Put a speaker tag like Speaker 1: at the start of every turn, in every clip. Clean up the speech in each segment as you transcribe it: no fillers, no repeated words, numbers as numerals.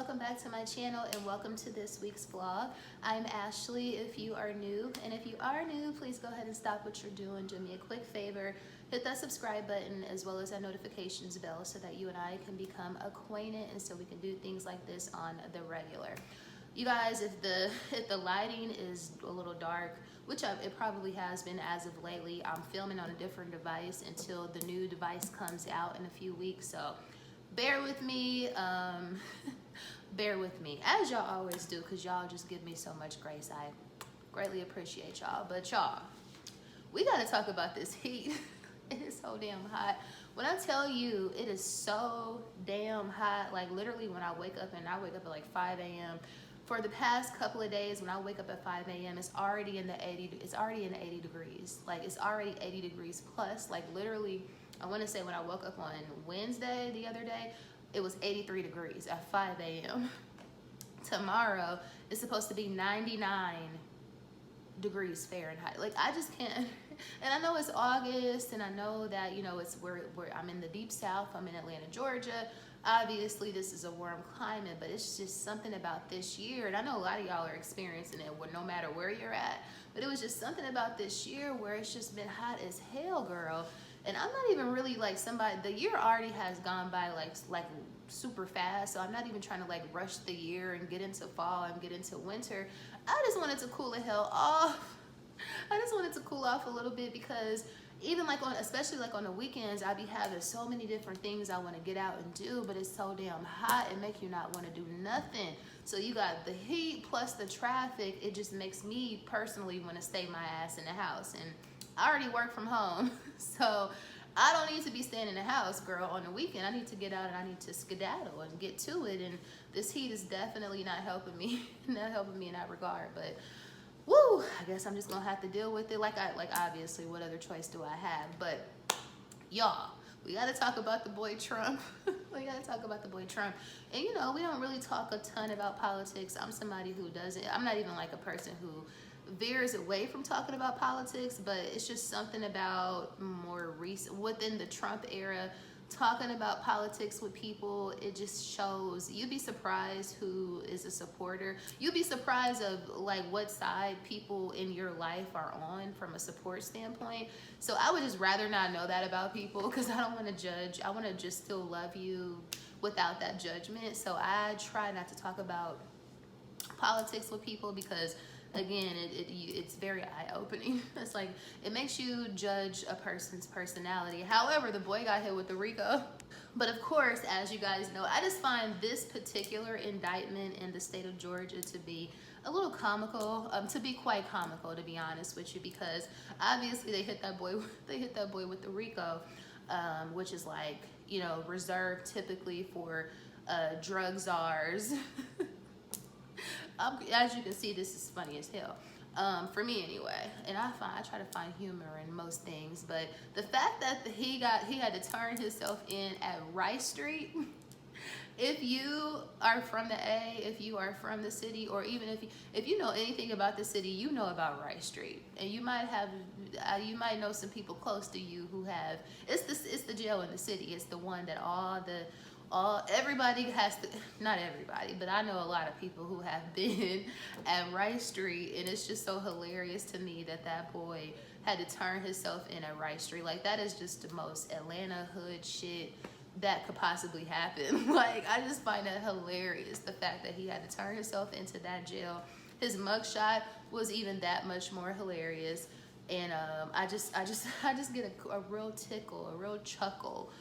Speaker 1: welcome back to my channel and welcome to this week's vlog. I'm Ashley if you are new, and if you are new, please go ahead and stop what you're doing. Do me a quick favor, hit that subscribe button as well as that notifications bell so that you and I can become acquainted and so we can do things like this on the regular. You guys, if the lighting is a little dark, which it probably has been as of lately, I'm filming on a different device until the new device comes out in a few weeks, so bear with me, bear with me, as y'all always do, because y'all just give me so much grace. I greatly appreciate y'all. But y'all, we got to talk about this heat. It is so damn hot. When I tell you it is so damn hot, like literally when I wake up, and I wake up at like 5 a.m. For the past couple of days, when I wake up at 5 a.m., it's already in the 80 degrees. Like it's already 80 degrees plus. Like literally, I want to say when I woke up on Wednesday, the other day, it was 83 degrees at 5 a.m. Tomorrow, it's supposed to be 99 degrees Fahrenheit. Like, I just can't. And I know it's August, and I know that, you know, it's where I'm in the deep south. I'm in Atlanta, Georgia. Obviously, this is a warm climate, but it's just something about this year. And I know a lot of y'all are experiencing it no matter where you're at. But it was just something about this year where it's just been hot as hell, girl. And I'm not even really like somebody, the year already has gone by like super fast, so I'm not even trying to like rush the year and get into fall and get into winter. I just wanted to cool the hell off. I just wanted to cool off a little bit, because even like especially like on the weekends, I be having so many different things I want to get out and do, but it's so damn hot, it make you not want to do nothing. So you got the heat plus the traffic, it just makes me personally want to stay my ass in the house. And I already work from home, so I don't need to be staying in the house, girl, on the weekend. I need to get out and I need to skedaddle and get to it. And this heat is definitely not helping me, in that regard. But woo, I guess I'm just gonna have to deal with it. Like obviously, what other choice do I have? But y'all, we gotta talk about the boy Trump. We gotta talk about the boy Trump. And you know, we don't really talk a ton about politics. I'm somebody who doesn't. I'm not even like a person who veers away from talking about politics, but it's just something about more recent, within the Trump era, talking about politics with people, it just shows, you'd be surprised who is a supporter. You'd be surprised of like what side people in your life are on from a support standpoint. So I would just rather not know that about people, because I don't want to judge. I want to just still love you without that judgment. So I try not to talk about politics with people, because again, it's very eye-opening. It's like, it makes you judge a person's personality. However, the boy got hit with the RICO. But of course, as you guys know, I just find this particular indictment in the state of Georgia to be a little comical, to be quite comical, to be honest with you, because obviously they hit that boy with the RICO, which is like, you know, reserved typically for drug czars. As you can see, this is funny as hell, for me anyway. And I try to find humor in most things, but the fact that he had to turn himself in at Rice Street. If you are from the A, if you are from the city, or even if you know anything about the city, you know about Rice Street, and you might know some people close to you who have. It's the jail in the city. It's the one that everybody has to, not everybody, but I know a lot of people who have been at Rice Street, and it's just so hilarious to me that boy had to turn himself in at Rice Street. Like, that is just the most Atlanta hood shit that could possibly happen. Like, I just find that hilarious, the fact that he had to turn himself into that jail. His mugshot was even that much more hilarious. And I just get a real tickle, a real chuckle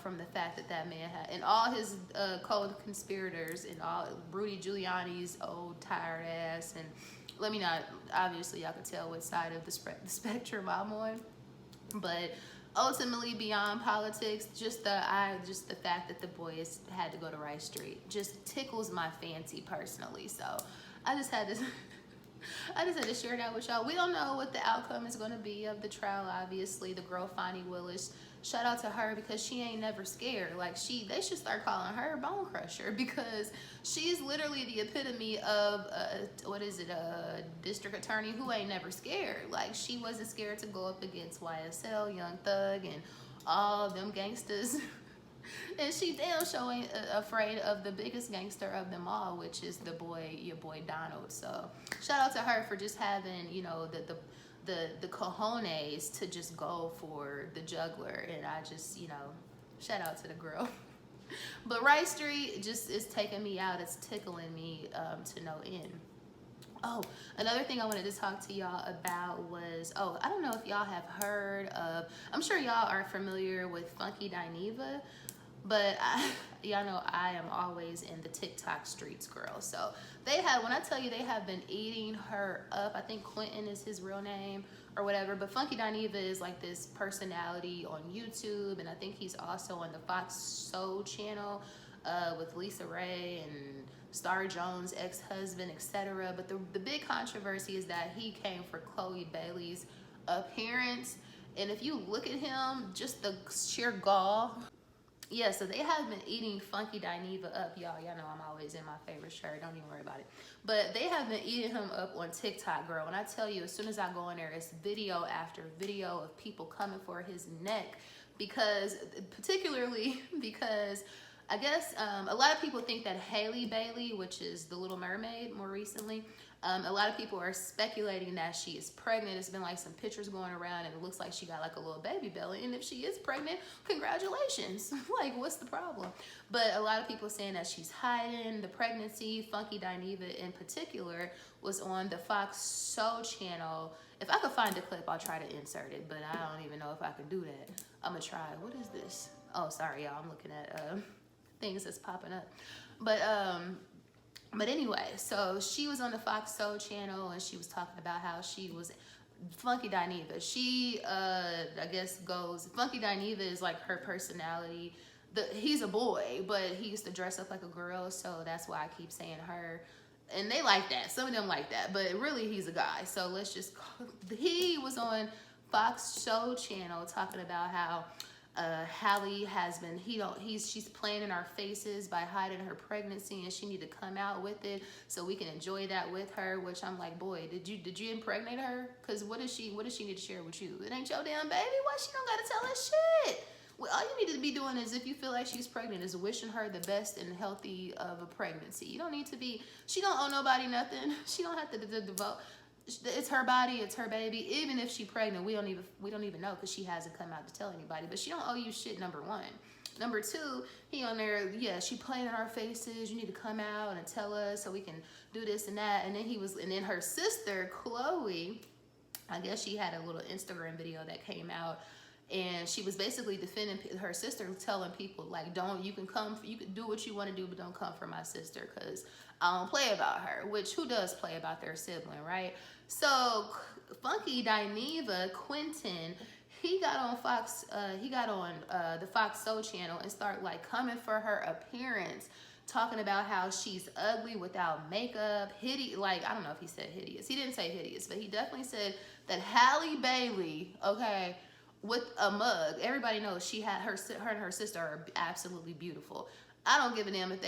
Speaker 1: from the fact that man had, and all his co-conspirators, and all Rudy Giuliani's old tired ass. And let me not, obviously y'all can tell what side of the spectrum I'm on, but ultimately beyond politics, just the fact that the boy had to go to Rice Street just tickles my fancy personally. So I just had to share that with y'all. We don't know what the outcome is going to be of the trial. Obviously, the girl Fonnie Willis, shout out to her, because she ain't never scared. Like, they should start calling her Bone Crusher, because she's literally the epitome of a district attorney who ain't never scared. Like, she wasn't scared to go up against YSL, Young Thug, and all them gangsters. And she damn sure ain't afraid of the biggest gangster of them all, which is your boy Donald. So shout out to her for just having, you know, the cojones to just go for the juggler. And I just, you know, shout out to the girl. But Rice Street just is taking me out. It's tickling me to no end. Oh, another thing I wanted to talk to y'all about was, I don't know if y'all have heard of, I'm sure y'all are familiar with Funky Dineva, but y'all know I am always in the TikTok streets, girl. So they have, when I tell you they have been eating her up, I think Quentin is his real name or whatever, but Funky Dineva is like this personality on YouTube, and I think he's also on the Fox Soul channel with Lisa Ray and Star Jones' ex-husband, etc. But the big controversy is that he came for Chloe Bailey's appearance, and if you look at him, just the sheer gall. Yeah, so they have been eating Funky Dineva up, y'all. Y'all know I'm always in my favorite shirt. Don't even worry about it. But they have been eating him up on TikTok, girl. When I tell you, as soon as I go in there, it's video after video of people coming for his neck, particularly because I guess a lot of people think that Hailey Bailey, which is the Little Mermaid more recently, a lot of people are speculating that she is pregnant. It's been like some pictures going around and it looks like she got like a little baby belly. And if she is pregnant, congratulations. Like, what's the problem? But a lot of people saying that she's hiding the pregnancy. Funky Dineva in particular was on the Fox Soul channel. If I could find a clip, I'll try to insert it, but I don't even know if I could do that. I'm gonna try. What is this? Oh, sorry, y'all. I'm looking at things that's popping up. But anyway, so she was on the Fox Soul channel and she was talking about how she was Funky Dineva. She, I guess Funky Dineva is like her personality. He's a boy, but he used to dress up like a girl, so that's why I keep saying her. And they like that. Some of them like that, but really he's a guy. So let's just, he was on Fox Soul channel talking about how Hallie has been, she's playing in our faces by hiding her pregnancy, and she need to come out with it so we can enjoy that with her. Which I'm like, boy, did you impregnate her? Because what does she need to share with you? It ain't your damn baby. Why she don't gotta tell us shit? Well, all you need to be doing is, if you feel like she's pregnant, is wishing her the best and healthy of a pregnancy. You don't need to be, she don't owe nobody nothing. She don't have to devote. It's her body, it's her baby. Even if she's pregnant, we don't even know because she hasn't come out to tell anybody. But she don't owe you shit, number one. Number two, he on there, yeah, she playing in our faces. You need to come out and tell us so we can do this and that. And then her sister, Chloe, I guess she had a little Instagram video that came out, and she was basically defending her sister, telling people like, you can do what you want to do, but don't come for my sister because I don't play about her. Which, who does play about their sibling, right? So Funky Dineva, Quentin, he got on the Fox Soul channel and started like coming for her appearance, talking about how she's ugly without makeup, hideous. Like, I don't know if he said hideous. He didn't say hideous, but he definitely said that Halle Bailey, okay, with a mug. Everybody knows her and her sister are absolutely beautiful. I don't give a damn if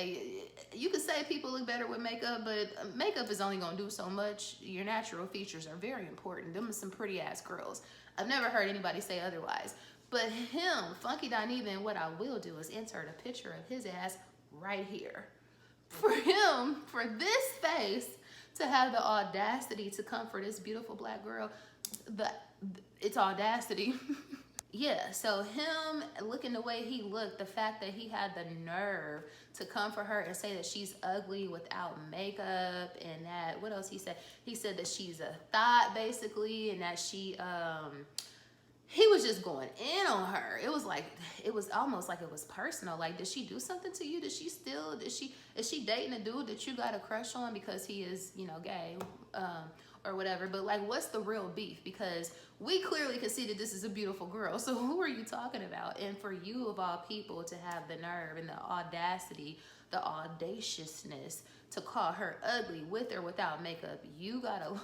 Speaker 1: you could say people look better with makeup, but makeup is only gonna do so much. Your natural features are very important. Them are some pretty ass girls. I've never heard anybody say otherwise. But him, Funky Dineva, and what I will do is insert a picture of his ass right here. For him, for this face to have the audacity to come for this beautiful black girl, it's audacity. Yeah, so him looking the way he looked, the fact that he had the nerve to come for her and say that she's ugly without makeup, and that, what else he said? He said that she's a thought, basically, and that he was just going in on her. It was almost like it was personal. Like, did she do something to you? Is she dating a dude that you got a crush on because he is, gay? Or whatever, but like, what's the real beef? Because we clearly can see that this is a beautiful girl, so who are you talking about? And for you, of all people, to have the nerve and the audacity, the audaciousness to call her ugly with or without makeup, you gotta,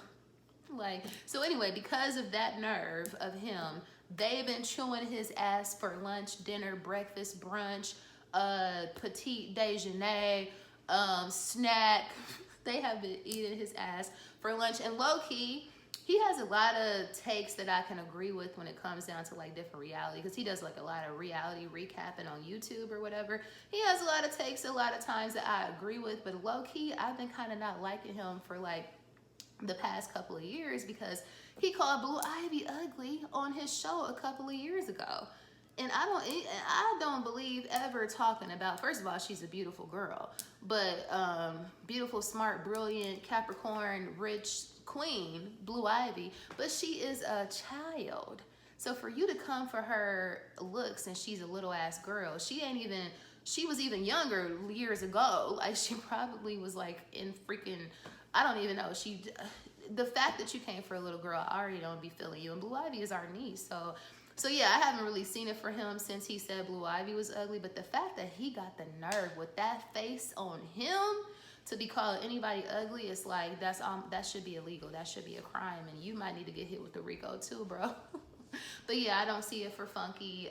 Speaker 1: like, so anyway, because of that nerve of him, they've been chewing his ass for lunch, dinner, breakfast, brunch, petit déjeuner, snack. They have been eating his ass for lunch. And low-key, he has a lot of takes that I can agree with when it comes down to like different reality, because he does like a lot of reality recapping on YouTube or whatever. He has a lot of takes a lot of times that I agree with, but low-key I've been kind of not liking him for like the past couple of years, because he called Blue Ivy ugly on his show a couple of years ago. And I don't believe ever talking about, first of all, she's a beautiful girl, but beautiful, smart, brilliant, Capricorn, rich queen, Blue Ivy, but she is a child. So for you to come for her looks, and she's a little ass girl, she was even younger years ago. Like, she probably was like in freaking, I don't even know. The fact that you came for a little girl, I already don't be feeling you. And Blue Ivy is our niece, so yeah, I haven't really seen it for him since he said Blue Ivy was ugly. But the fact that he got the nerve with that face on him to be calling anybody ugly, it's like that should be illegal. That should be a crime, and you might need to get hit with the RICO too, bro. But yeah, I don't see it for Funky.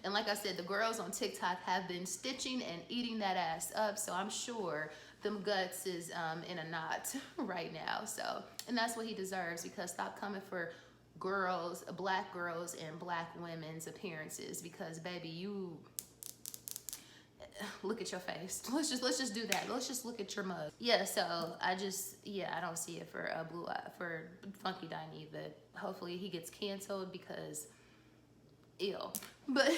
Speaker 1: And like I said, the girls on TikTok have been stitching and eating that ass up. So I'm sure them guts is in a knot right now. So, and that's what he deserves, because stop coming for girls, black girls and black women's appearances, because baby, you look at your face. Let's just do that. Let's just look at your mug. Yeah, so I don't see it for for Funky Diney, but hopefully he gets canceled, because ill. But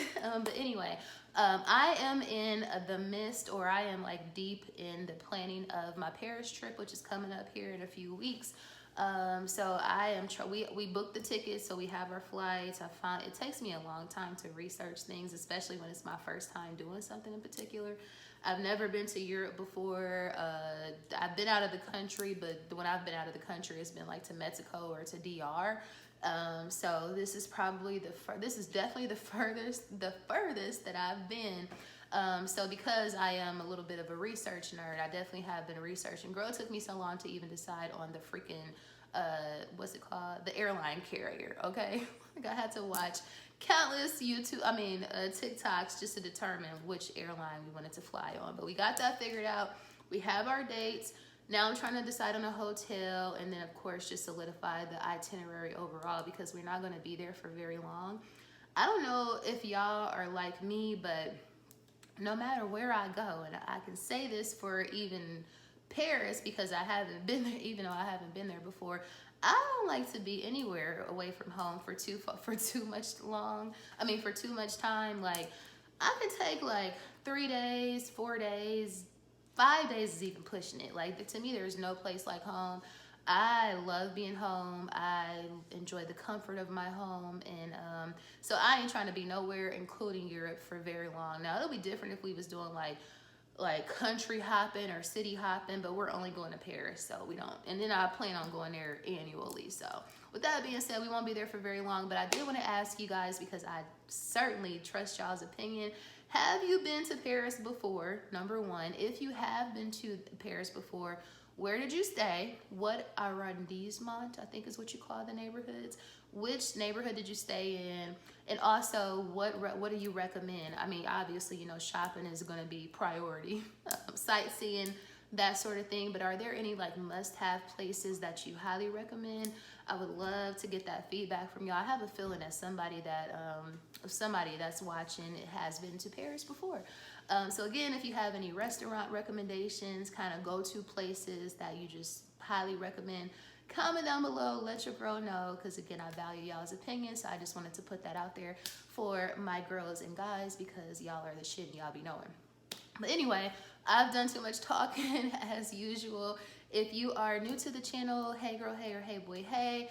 Speaker 1: anyway, I am in the midst, or I am like deep in the planning of my Paris trip, which is coming up here in a few weeks. So I am we booked the tickets, so we have our flights. It takes me a long time to research things, especially when it's my first time doing something in particular. I've never been to Europe before. I've been out of the country, but when I've been out of the country, it's been like to Mexico or to DR. So this is probably this is definitely the furthest that I've been. So because I am a little bit of a research nerd, I definitely have been researching. Girl, it took me so long to even decide on the freaking, what's it called? The airline carrier, okay? Like, I had to watch countless TikToks just to determine which airline we wanted to fly on. But we got that figured out. We have our dates. Now I'm trying to decide on a hotel, and then of course just solidify the itinerary overall, because we're not going to be there for very long. I don't know if y'all are like me, but no matter where I go, and I can say this for even Paris, because I haven't been there, even though I haven't been there before, I don't like to be anywhere away from home for too much time. Like, I can take like 3 days, 4 days, 5 days is even pushing it. Like, to me, there's no place like home. I love being home. I enjoy the comfort of my home. And so I ain't trying to be nowhere, including Europe, for very long. Now, it'll be different if we was doing like country hopping or city hopping, but we're only going to Paris, so we don't. And then I plan on going there annually. So with that being said, we won't be there for very long. But I did want to ask you guys, because I certainly trust y'all's opinion. Have you been to Paris before? Number one, if you have been to Paris before, where did you stay? What arrondissement, I think is what you call the neighborhoods. Which neighborhood did you stay in? And also, what do you recommend? I mean, obviously, you know, shopping is going to be priority. Sightseeing, that sort of thing. But are there any like must-have places that you highly recommend? I would love to get that feedback from y'all. I have a feeling that somebody that's watching has been to Paris before. So again, if you have any restaurant recommendations, kind of go-to places that you just highly recommend, comment down below, let your girl know, because again, I value y'all's opinions. So I just wanted to put that out there for my girls and guys, because y'all are the shit and y'all be knowing. But anyway, I've done too much talking as usual. If you are new to the channel, hey girl, hey, or hey boy, hey.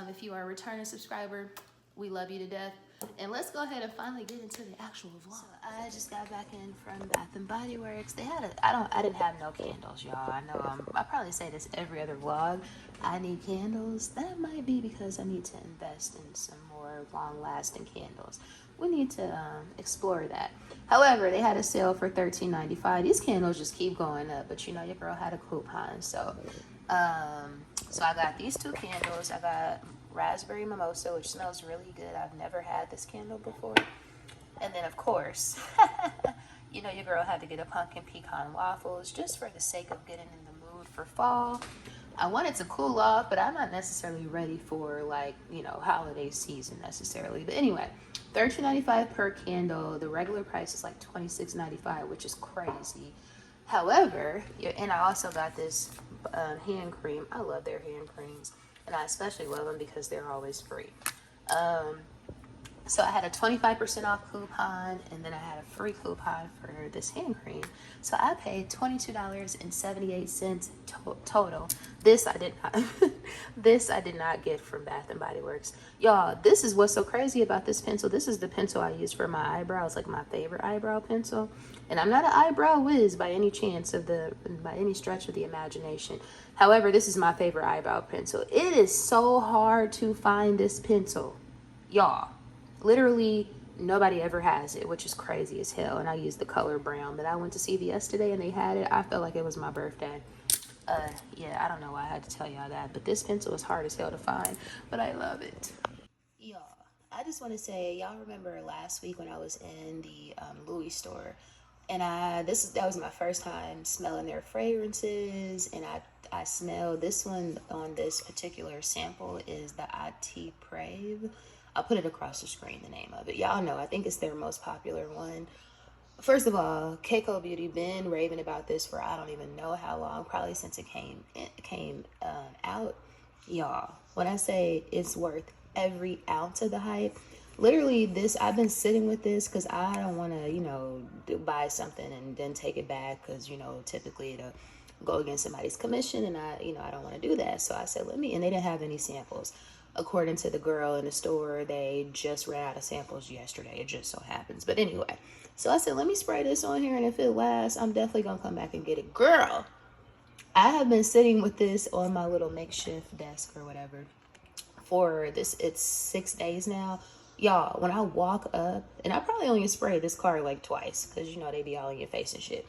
Speaker 1: If you are a returning subscriber, we love you to death. And let's go ahead and finally get into the actual vlog. So I just got back in from Bath and Body Works. They had I didn't have no candles, y'all. I know I probably say this every other vlog. I need candles. That might be because I need to invest in some more long-lasting candles. We need to explore that. However, they had a sale for $13.95. These candles just keep going up, but you know your girl had a coupon. So so I got these two candles. I got raspberry mimosa, which smells really good. I've never had this candle before. And then of course, you know your girl had to get a pumpkin pecan waffles, just for the sake of getting in the mood for fall. I want it to cool off, but I'm not necessarily ready for like, you know, holiday season necessarily. But anyway, $13.95 per candle. The regular price is like $26.95, which is crazy. However, and I also got this hand cream. I love their hand creams, and I especially love them because they're always free. Um, so I had a 25% off coupon, and then I had a free coupon for this hand cream. So I paid $22.78 total. This I did not this I did not get from Bath and Body Works. Y'all, this is what's so crazy about this pencil. This is the pencil I use for my eyebrows, like my favorite eyebrow pencil. And I'm not an eyebrow whiz by any by any stretch of the imagination. However, this is my favorite eyebrow pencil. It is so hard to find this pencil, y'all. Literally nobody ever has it, which is crazy as hell. And I used the color brown, but I went to see the yesterday and they had it. I felt like it was my birthday. Yeah, I don't know why I had to tell y'all that, but this pencil is hard as hell to find, but I love it. Y'all, I just want to say, y'all remember last week when I was in the Louis store, and that was my first time smelling their fragrances, and I smelled this one on this particular sample is the IT Prave. I'll put it across the screen, the name of it. Y'all know, I think it's their most popular one. First of all, Keiko Beauty been raving about this for I don't even know how long, probably since it came out. Y'all, when I say it's worth every ounce of the hype, literally this, I've been sitting with this because I don't want to, you know, buy something and then take it back because, you know, typically it'll go against somebody's commission, and I don't want to do that. So I said, and they didn't have any samples. According to the girl in the store, they just ran out of samples yesterday. It just so happens. But anyway, so I said, let me spray this on here, and if it lasts, I'm definitely going to come back and get it. Girl, I have been sitting with this on my little makeshift desk or whatever for this. It's 6 days now. Y'all, when I walk up, and I probably only sprayed this car like twice because, you know, they be all in your face and shit.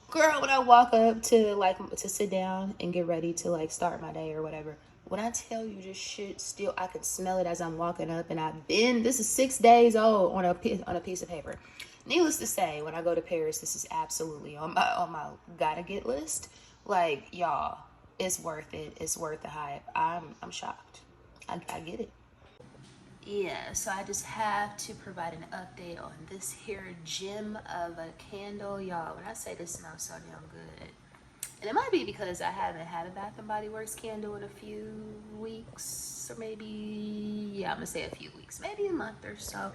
Speaker 1: Girl, when I walk up to sit down and get ready to like start my day or whatever, when I tell you this shit still, I could smell it as I'm walking up, and this is 6 days old on a piece of paper. Needless to say, when I go to Paris, this is absolutely on my gotta get list. Like, y'all, it's worth it. It's worth the hype. I'm shocked. I get it. Yeah, so I just have to provide an update on this here gem of a candle. Y'all, when I say this smells so damn good, and it might be because I haven't had a Bath and Body Works candle in a few weeks, or maybe, yeah, I'm gonna say a few weeks, maybe a month or so.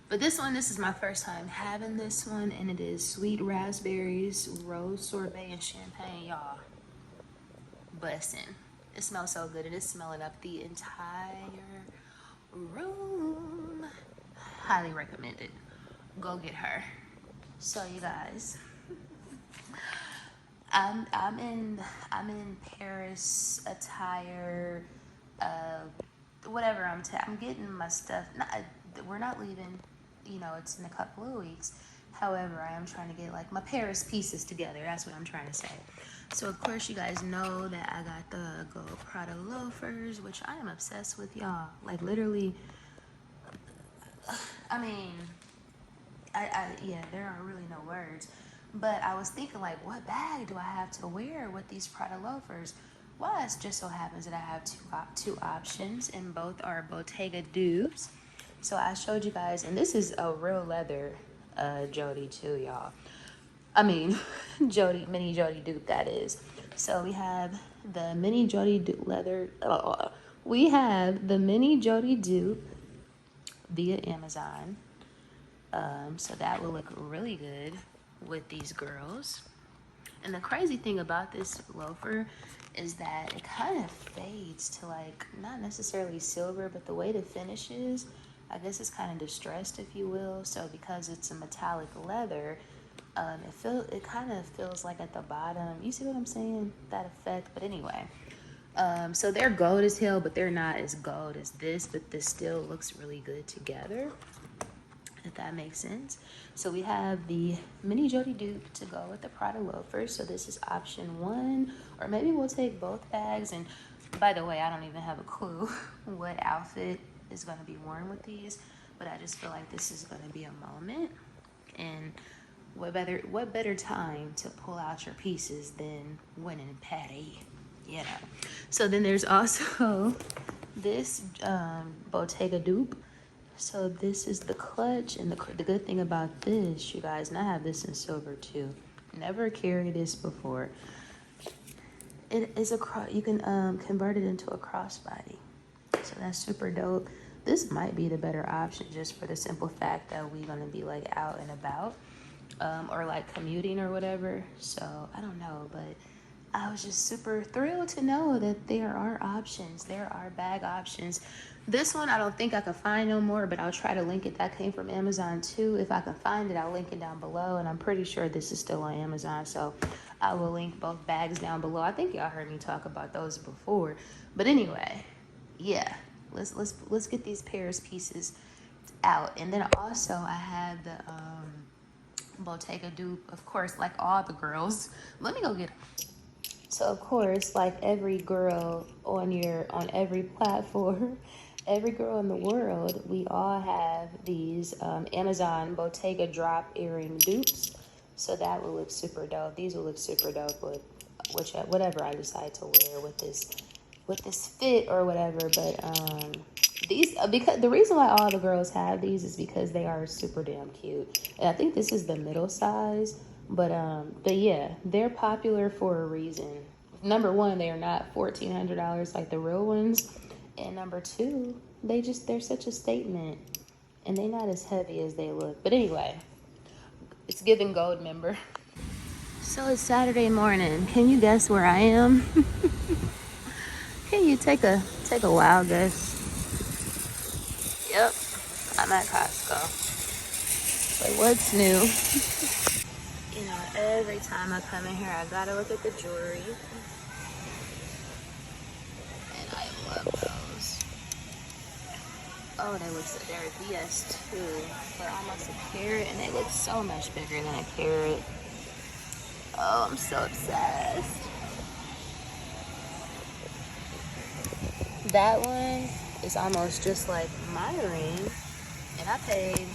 Speaker 1: But this is my first time having this one, and it is sweet raspberries, rose sorbet, and champagne. Y'all, bussin'. It smells so good. It is smelling up the entire room. Highly recommended. Go get her. So you guys, I'm in Paris attire, whatever. I'm getting my stuff. We're not leaving, you know, it's in a couple of weeks. However, I am trying to get like my Paris pieces together. That's what I'm trying to say. So of course you guys know that I got the gold Prada loafers, which I am obsessed with, y'all. Like literally, I mean, yeah, there are really no words. But I was thinking, like, what bag do I have to wear with these Prada loafers? Well, it just so happens that I have two options, and both are Bottega dupes. So I showed you guys, and this is a real leather Jody too, y'all. I mean, mini Jody dupe, that is. So we have the mini Jody dupe leather. We have the mini Jody dupe via Amazon. So that will look really good with these girls. And the crazy thing about this loafer is that it kind of fades to like, not necessarily silver, but the way the finish is, I guess it's kind of distressed, if you will. So because it's a metallic leather, it kind of feels like at the bottom. You see what I'm saying? That effect. But anyway, so they're gold as hell, but they're not as gold as this. But this still looks really good together, if that makes sense. So we have the mini Jody dupe to go with the Prada loafers. So this is option 1, or maybe we'll take both bags. And by the way, I don't even have a clue what outfit is going to be worn with these, but I just feel like this is going to be a moment. And what better time to pull out your pieces than when in Paris? you know. So then there's also this Bottega dupe. So this is the clutch, and the good thing about this, you guys, and I have this in silver too. Never carried this before. It is you can convert it into a crossbody. So that's super dope. This might be the better option just for the simple fact that we're gonna be like out and about, or like commuting or whatever. So I don't know, but I was just super thrilled to know that there are options. There are bag options. This one, I don't think I can find no more, but I'll try to link it. That came from Amazon too. If I can find it, I'll link it down below. And I'm pretty sure this is still on Amazon. So I will link both bags down below. I think y'all heard me talk about those before. But anyway, yeah, let's get these pairs pieces out. And then also I have the Bottega dupe, of course, like all the girls. Let me go get them. So of course, like every girl on every platform, every girl in the world, we all have these Amazon Bottega drop earring dupes. So that will look super dope. These will look super dope with whatever I decide to wear with this fit or whatever. But these, because the reason why all the girls have these is because they are super damn cute. And I think this is the middle size. But yeah, they're popular for a reason. Number one, they are not $1,400 like the real ones. And number two, they're such a statement. And they're not as heavy as they look. But anyway, it's giving gold member. So it's Saturday morning. Can you guess where I am? Can you take a wild guess? Yep, I'm at Costco. Like, what's new? You know, every time I come in here, I gotta look at the jewelry. And I love those. Oh, they're VS2. They're almost a carat, and they look so much bigger than a carat. Oh, I'm so obsessed. That one is almost just like my ring, and I paid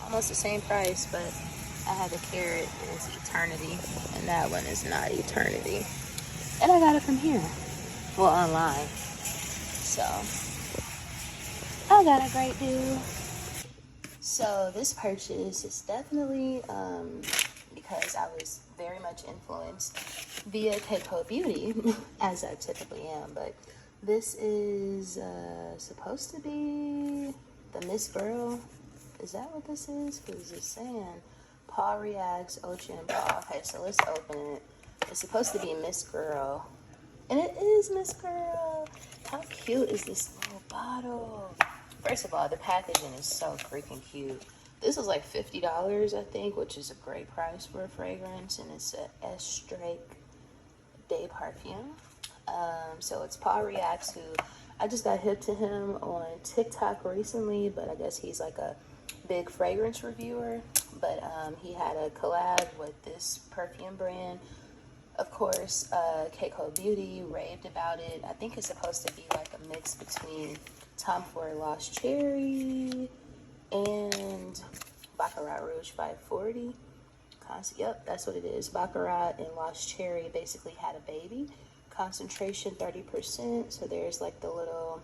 Speaker 1: almost the same price, but I have a carat and it's eternity, and that one is not eternity. And I got it from here. Well, online. So, I got a great deal. So, this purchase is definitely because I was very much influenced via Keiko Beauty, as I typically am. But this is supposed to be the Miss Girl. Is that what this is? Because it's saying Paul Reacts, Ocean Paul. Okay, so let's open it. It's supposed to be Miss Girl. And it is Miss Girl. How cute is this little bottle? First of all, the packaging is so freaking cute. This was like $50, I think, which is a great price for a fragrance. And it's a Estrake de Parfum. So it's Paul Reacts, who I just got hip to him on TikTok recently, but I guess he's like a big fragrance reviewer. But he had a collab with this perfume brand. Of course, Keiko Beauty raved about it. I think it's supposed to be like a mix between Tom Ford Lost Cherry and Baccarat Rouge 540. Yep, that's what it is. Baccarat and Lost Cherry basically had a baby. Concentration 30%. So there's like the little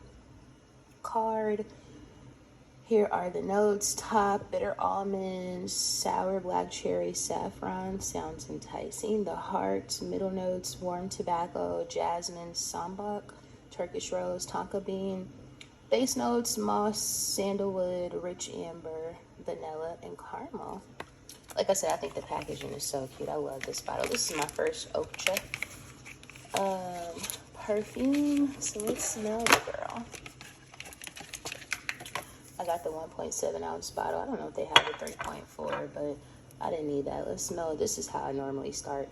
Speaker 1: card. Here are the notes. Top, bitter almonds, sour black cherry, saffron, sounds enticing. The heart, middle notes, warm tobacco, jasmine, sambac, Turkish rose, tonka bean. Base notes, moss, sandalwood, rich amber, vanilla, and caramel. Like I said, I think the packaging is so cute. I love this bottle. This is my first Okja perfume. So let's smell the girl. I got the 1.7 ounce bottle. I don't know if they have the 3.4, but I didn't need that. Let's smell. This is how I normally start,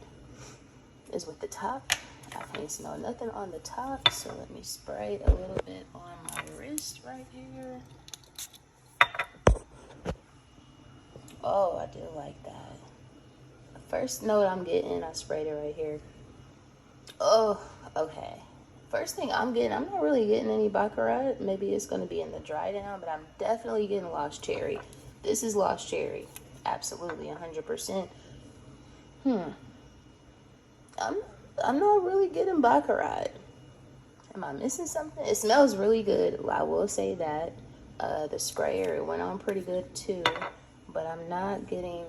Speaker 1: is with the top. I can't smell nothing on the top, so let me spray a little bit on my wrist right here. Oh, I do like that. The first note I'm getting, I sprayed it right here. Oh, okay. First thing I'm getting, I'm not really getting any Baccarat. Maybe it's going to be in the dry down, but I'm definitely getting Lost Cherry. This is Lost Cherry. Absolutely, 100%. I'm I'm not really getting baccarat. Am I missing something? It smells really good, I will say that. The sprayer, it went on pretty good too, but I'm not getting,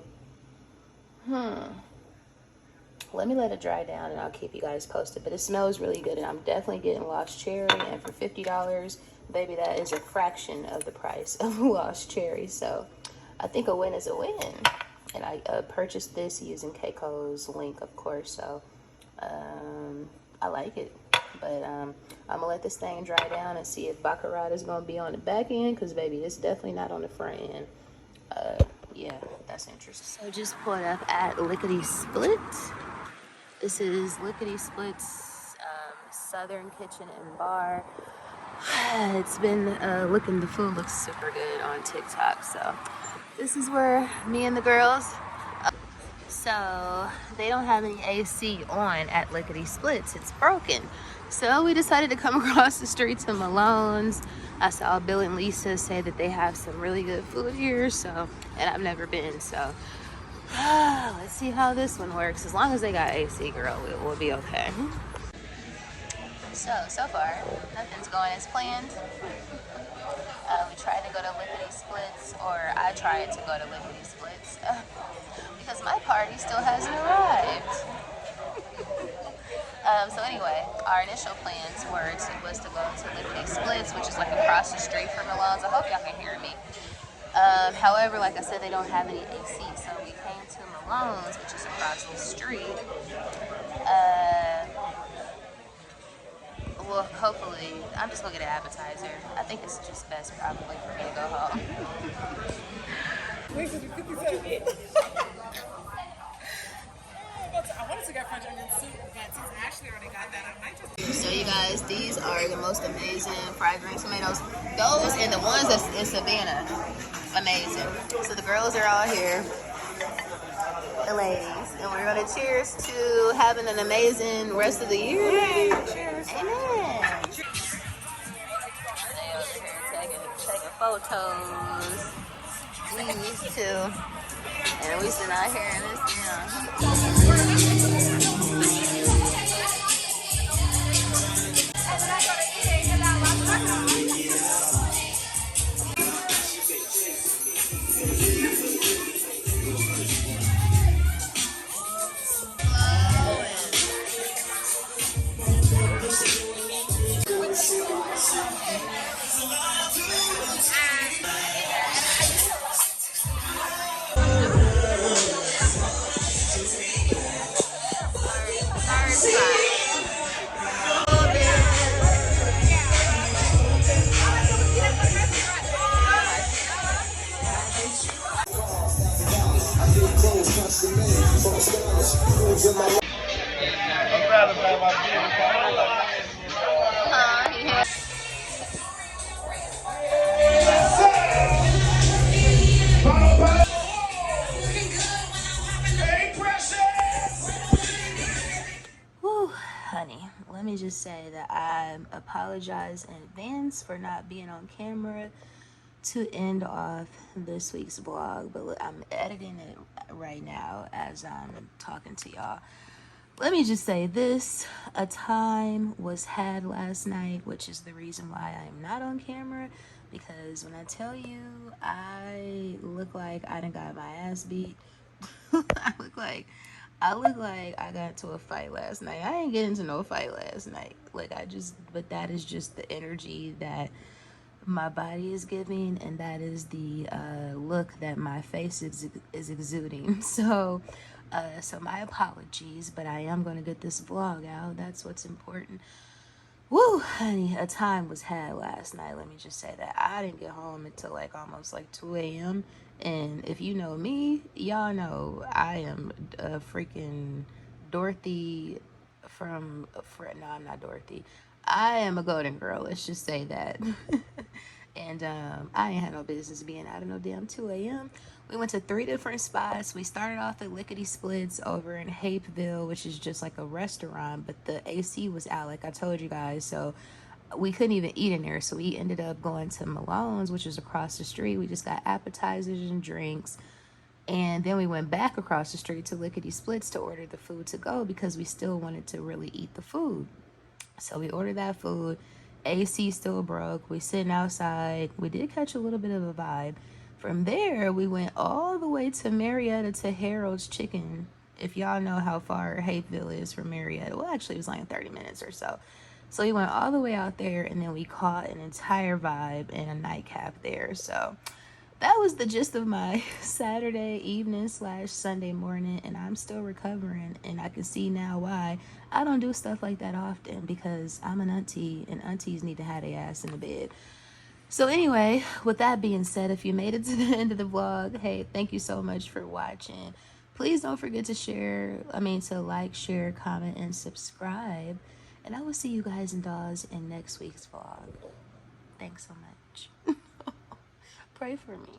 Speaker 1: let me let it dry down and I'll keep you guys posted. But it smells really good, and I'm definitely getting Lost Cherry, and for $50, baby, that is a fraction of the price of Lost Cherry. So I think a win is a win. And I purchased this using Keiko's link, of course, so I like it. But I'm gonna let this thing dry down and see if baccarat is gonna be on the back end, because baby, it's definitely not on the front end. Yeah, that's interesting. So just pulled up at Lickety Split. This is Lickety Split's Southern Kitchen and Bar. It's been the food looks super good on TikTok, so this is where me and the girls, so they don't have any AC on at Lickety Splits, it's broken. So we decided to come across the street to Malone's. I saw Bill and Lisa say that they have some really good food here, so, and I've never been, so let's see how this one works. As long as they got AC, girl, it will be okay. So far, nothing's going as planned. We tried to go to Lickety Splits, or I tried to go to Lickety Splits, because my party still hasn't arrived. So anyway, our initial plans was to go to Lickety Splits, which is like across the street from Malone's. I hope y'all can hear me. However, like I said, they don't have any AC, so we came to Malone's, which is across the street. Well, hopefully, I'm just gonna get an appetizer. I think it's just best probably for me to go home.
Speaker 2: I wanted to get French onion soup, but since Ashley already got that, I might just...
Speaker 1: So you guys, these are the most amazing fried green tomatoes. Those and the ones that's in Savannah, amazing. So the girls are all here, the ladies, and we're gonna cheers to having an amazing rest of the year.
Speaker 2: Yay, cheers.
Speaker 1: Amen. They over here taking photos. We used to, and we sit out here in this, honey, let me just say that I apologize in advance for not being on camera to end off this week's vlog, but look, I'm editing it right now as I'm talking to y'all. Let me just say this, a time was had last night, which is the reason why I'm not on camera, because when I tell you I look like I done got my ass beat, I look like I got into a fight last night. I ain't get into no fight last night. But that is just the energy that my body is giving, and that is the look that my face is exuding. So my apologies, but I am going to get this vlog out. That's what's important. Woo, honey, a time was had last night. Let me just say that. I didn't get home until almost 2 a.m. And if you know me, y'all know I am a freaking Dorothy no, I'm not Dorothy. I am a golden girl, let's just say that. And I ain't had no business being out of no damn 2 a.m. We went to 3 different spots. We started off at Lickety Splits over in Hapeville, which is just like a restaurant, but the AC was out, like I told you guys, so we couldn't even eat in there. So we ended up going to Malone's, which is across the street. We just got appetizers and drinks. And then we went back across the street to Lickety Splits to order the food to go because we still wanted to really eat the food. So we ordered that food. AC still broke. We sitting outside. We did catch a little bit of a vibe. From there, we went all the way to Marietta to Harold's Chicken. If y'all know how far Hapeville is from Marietta, well, actually, it was like 30 minutes or so. So we went all the way out there, and then we caught an entire vibe and a nightcap there. So that was the gist of my Saturday evening / Sunday morning, and I'm still recovering, and I can see now why I don't do stuff like that often, because I'm an auntie, and aunties need to have their ass in the bed. So anyway, with that being said, if you made it to the end of the vlog, hey, thank you so much for watching. Please don't forget to to like, share, comment, and subscribe. And I will see you guys and dolls in next week's vlog. Thanks so much. Pray for me.